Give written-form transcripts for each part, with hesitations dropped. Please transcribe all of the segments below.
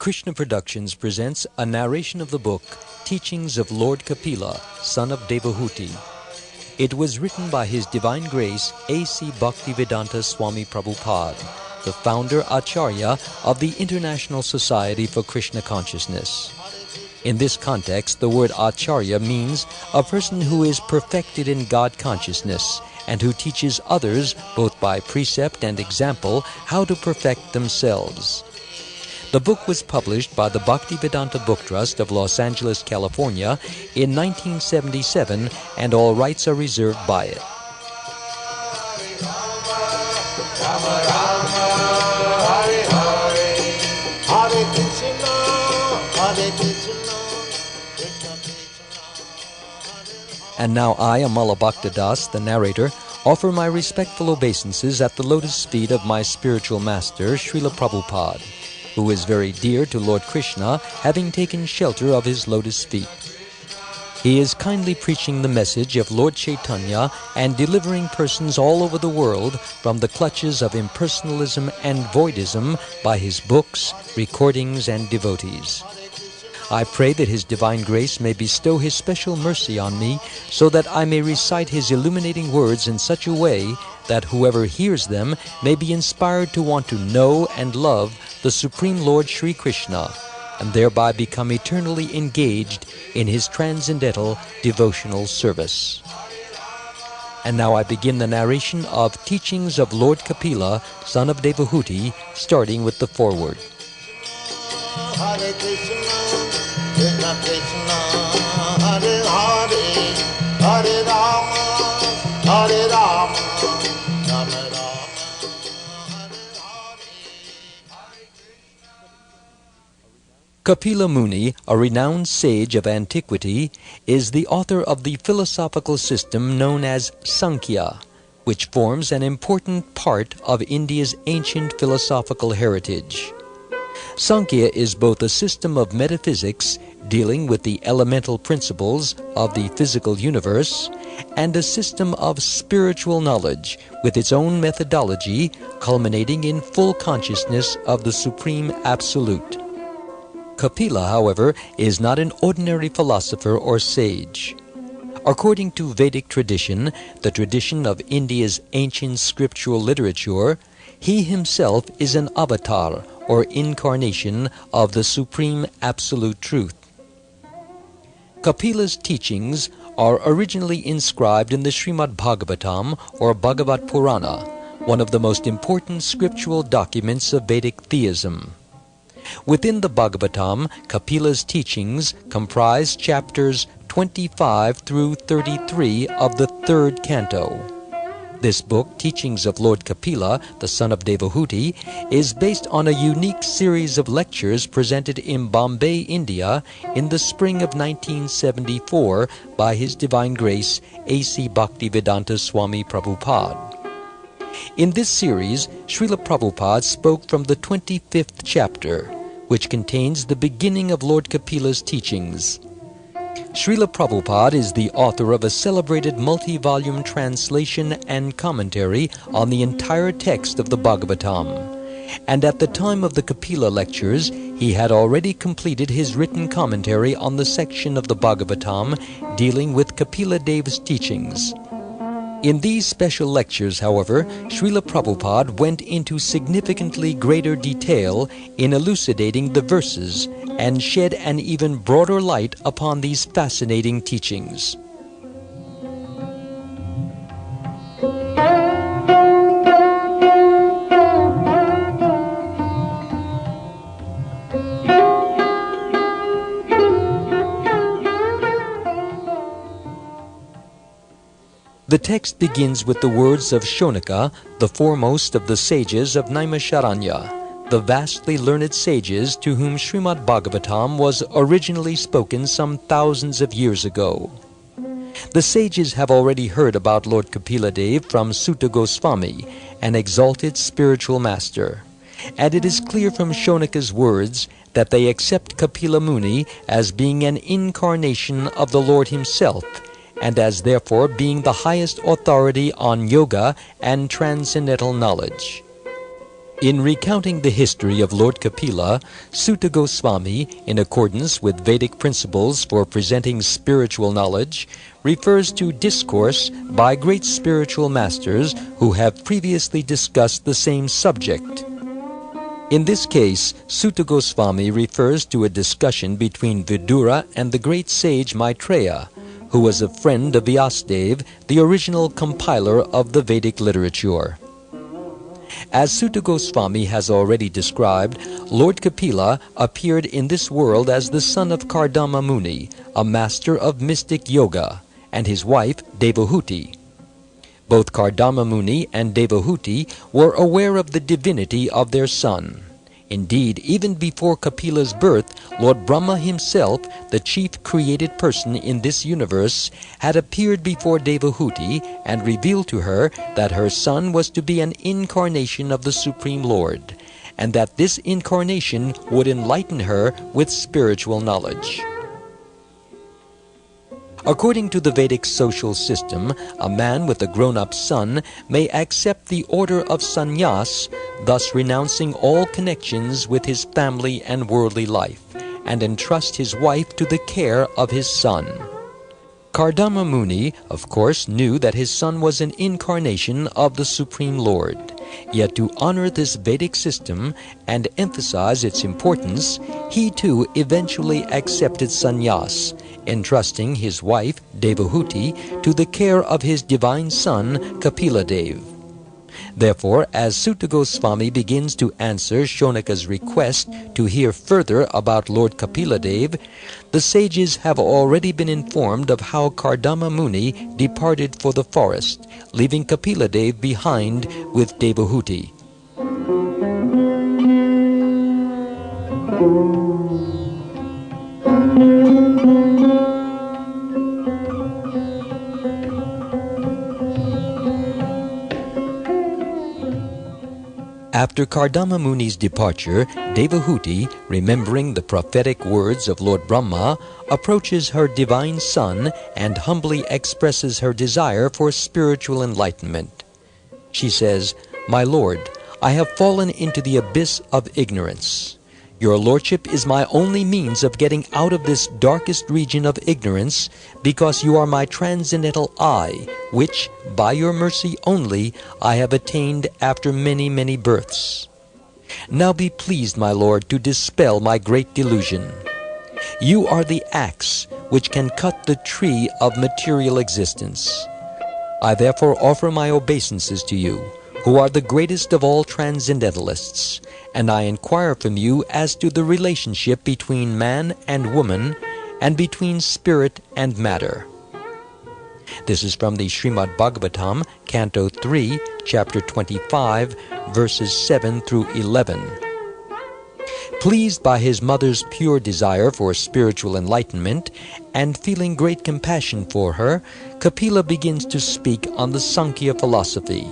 Krishna Productions presents a narration of the book Teachings of Lord Kapila, son of Devahuti. It was written by His Divine Grace A.C. Bhaktivedanta Swami Prabhupada, the founder Acharya of the International Society for Krishna Consciousness. In this context, the word Acharya means a person who is perfected in God consciousness and who teaches others, both by precept and example, how to perfect themselves. The book was published by the Bhaktivedanta Book Trust of Los Angeles, California in 1977, and all rights are reserved by it. And now I, Amala Bhaktadas, the narrator, offer my respectful obeisances at the lotus feet of my spiritual master, Srila Prabhupada, who is very dear to Lord Krishna, having taken shelter of his lotus feet. He is kindly preaching the message of Lord Chaitanya and delivering persons all over the world from the clutches of impersonalism and voidism by his books, recordings, and devotees. I pray that His Divine Grace may bestow His special mercy on me so that I may recite His illuminating words in such a way that whoever hears them may be inspired to want to know and love the Supreme Lord Sri Krishna, and thereby become eternally engaged in His transcendental devotional service. And now I begin the narration of Teachings of Lord Kapila, son of Devahuti, starting with the foreword. Hare Krishna, Krishna Krishna, Hare Hare, Hare Rama, Hare Rama, Rama Rama, Hare Hare. Kapila Muni, a renowned sage of antiquity, is the author of the philosophical system known as Sankhya, which forms an important part of India's ancient philosophical heritage. Sankhya is both a system of metaphysics dealing with the elemental principles of the physical universe and a system of spiritual knowledge with its own methodology culminating in full consciousness of the Supreme Absolute. Kapila, however, is not an ordinary philosopher or sage. According to Vedic tradition, the tradition of India's ancient scriptural literature, he himself is an avatar or incarnation of the Supreme Absolute Truth. Kapila's teachings are originally inscribed in the Srimad Bhagavatam or Bhagavat Purana, one of the most important scriptural documents of Vedic theism. Within the Bhagavatam, Kapila's teachings comprise chapters 25 through 33 of the third canto. This book, Teachings of Lord Kapila, the son of Devahuti, is based on a unique series of lectures presented in Bombay, India, in the spring of 1974 by His Divine Grace A.C. Bhaktivedanta Swami Prabhupada. In this series, Srila Prabhupada spoke from the 25th chapter, which contains the beginning of Lord Kapila's teachings. Srila Prabhupada is the author of a celebrated multi-volume translation and commentary on the entire text of the Bhagavatam, and at the time of the Kapila lectures, he had already completed his written commentary on the section of the Bhagavatam dealing with Kapila Dev's teachings. In these special lectures, however, Srila Prabhupada went into significantly greater detail in elucidating the verses and shed an even broader light upon these fascinating teachings. The text begins with the words of Shonaka, the foremost of the sages of Naimisharanya, the vastly learned sages to whom Srimad Bhagavatam was originally spoken some thousands of years ago. The sages have already heard about Lord Kapila Dev from Sutta Goswami, an exalted spiritual master, and it is clear from Shonaka's words that they accept Kapila Muni as being an incarnation of the Lord himself, and as therefore being the highest authority on yoga and transcendental knowledge. In recounting the history of Lord Kapila, Sutta Goswami, in accordance with Vedic principles for presenting spiritual knowledge, refers to discourse by great spiritual masters who have previously discussed the same subject. In this case, Sutta Goswami refers to a discussion between Vidura and the great sage Maitreya, who was a friend of Vyasadeva, the original compiler of the Vedic literature. As Sutta Goswami has already described, Lord Kapila appeared in this world as the son of Kardama Muni, a master of mystic yoga, and his wife Devahuti. Both Kardama Muni and Devahuti were aware of the divinity of their son. Indeed, even before Kapila's birth, Lord Brahma himself, the chief created person in this universe, had appeared before Devahuti and revealed to her that her son was to be an incarnation of the Supreme Lord, and that this incarnation would enlighten her with spiritual knowledge. According to the Vedic social system, a man with a grown-up son may accept the order of sannyas, thus renouncing all connections with his family and worldly life, and entrust his wife to the care of his son. Kardama Muni, of course, knew that his son was an incarnation of the Supreme Lord. Yet to honor this Vedic system and emphasize its importance, he too eventually accepted sannyas, entrusting his wife, Devahuti, to the care of his divine son, Kapila Dev. Therefore, as Sutta Goswami begins to answer Shonaka's request to hear further about Lord Kapila Dev, the sages have already been informed of how Kardama Muni departed for the forest, leaving Kapila Dev behind with Devahuti. After Kardama Muni's departure, Devahuti, remembering the prophetic words of Lord Brahma, approaches her divine son and humbly expresses her desire for spiritual enlightenment. She says, "My Lord, I have fallen into the abyss of ignorance. Your lordship is my only means of getting out of this darkest region of ignorance, because you are my transcendental I, which, by your mercy only, I have attained after many, many births. Now be pleased, my Lord, to dispel my great delusion. You are the axe which can cut the tree of material existence. I therefore offer my obeisances to you, who are the greatest of all transcendentalists, and I inquire from you as to the relationship between man and woman, and between spirit and matter." This is from the Srimad Bhagavatam, Canto 3, Chapter 25, verses 7 through 11. Pleased by his mother's pure desire for spiritual enlightenment, and feeling great compassion for her, Kapila begins to speak on the Sankhya philosophy.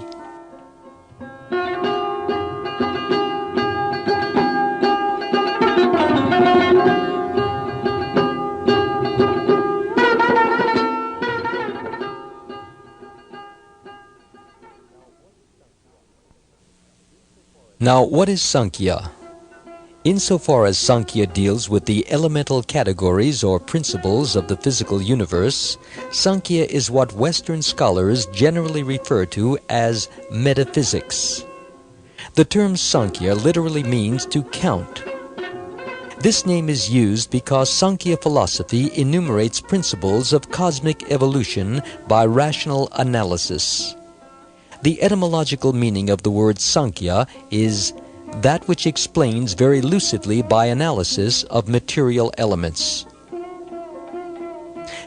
Now, what is Sankhya? Insofar as Sankhya deals with the elemental categories or principles of the physical universe, Sankhya is what Western scholars generally refer to as metaphysics. The term Sankhya literally means to count. This name is used because Sankhya philosophy enumerates principles of cosmic evolution by rational analysis. The etymological meaning of the word Sankhya is that which explains very lucidly by analysis of material elements.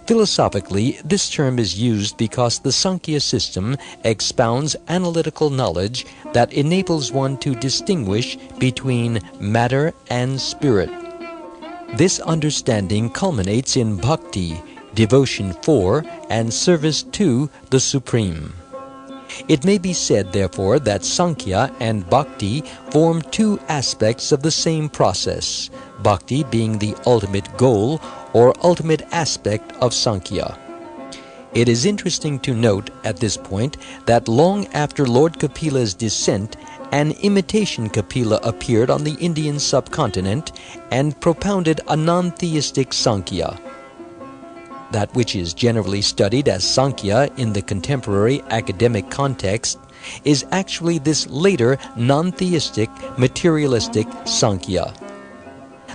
Philosophically, this term is used because the Sankhya system expounds analytical knowledge that enables one to distinguish between matter and spirit. This understanding culminates in bhakti, devotion for and service to the Supreme. It may be said, therefore, that Sankhya and Bhakti form two aspects of the same process, Bhakti being the ultimate goal or ultimate aspect of Sankhya. It is interesting to note at this point that long after Lord Kapila's descent, an imitation Kapila appeared on the Indian subcontinent and propounded a non-theistic Sankhya. That which is generally studied as Sankhya in the contemporary academic context is actually this later non-theistic, materialistic Sankhya.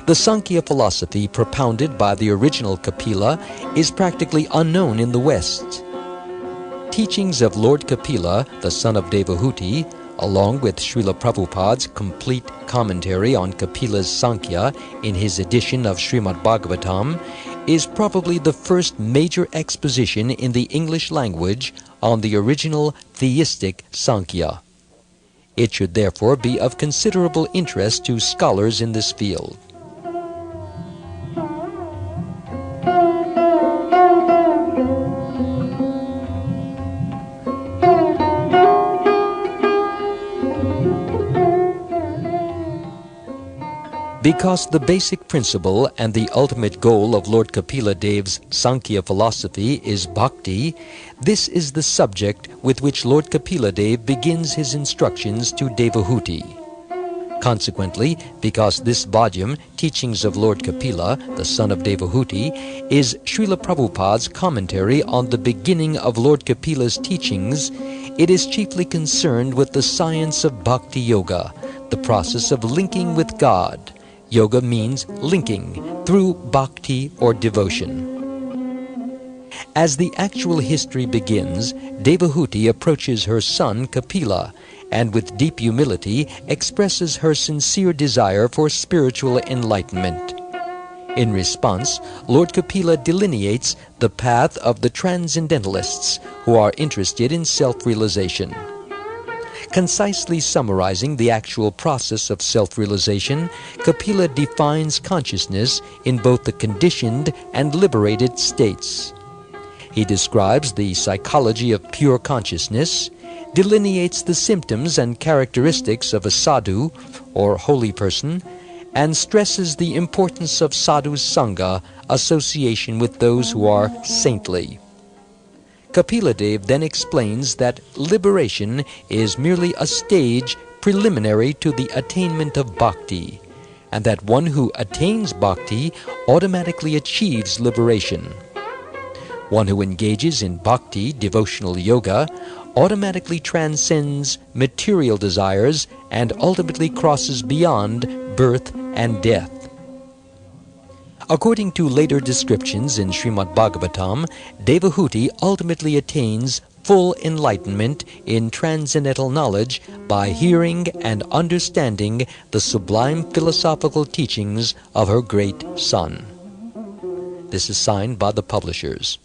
The Sankhya philosophy propounded by the original Kapila is practically unknown in the West. Teachings of Lord Kapila, the son of Devahuti, along with Srila Prabhupada's complete commentary on Kapila's Sankhya in his edition of Srimad Bhagavatam, is probably the first major exposition in the English language on the original theistic Sankhya. It should therefore be of considerable interest to scholars in this field. Because the basic principle and the ultimate goal of Lord Kapila Dev's Sankhya philosophy is bhakti, this is the subject with which Lord Kapila Dev begins his instructions to Devahuti. Consequently, because this volume, Teachings of Lord Kapila, the son of Devahuti, is Srila Prabhupada's commentary on the beginning of Lord Kapila's teachings, it is chiefly concerned with the science of bhakti yoga, the process of linking with God. Yoga means linking through bhakti or devotion. As the actual history begins, Devahuti approaches her son Kapila and with deep humility expresses her sincere desire for spiritual enlightenment. In response, Lord Kapila delineates the path of the transcendentalists who are interested in self-realization. Concisely summarizing the actual process of self-realization, Kapila defines consciousness in both the conditioned and liberated states. He describes the psychology of pure consciousness, delineates the symptoms and characteristics of a sadhu, or holy person, and stresses the importance of sadhu sangha, association with those who are saintly. Kapila Dev then explains that liberation is merely a stage preliminary to the attainment of bhakti, and that one who attains bhakti automatically achieves liberation. One who engages in bhakti, devotional yoga, automatically transcends material desires and ultimately crosses beyond birth and death. According to later descriptions in Srimad Bhagavatam, Devahuti ultimately attains full enlightenment in transcendental knowledge by hearing and understanding the sublime philosophical teachings of her great son. This is signed by the publishers.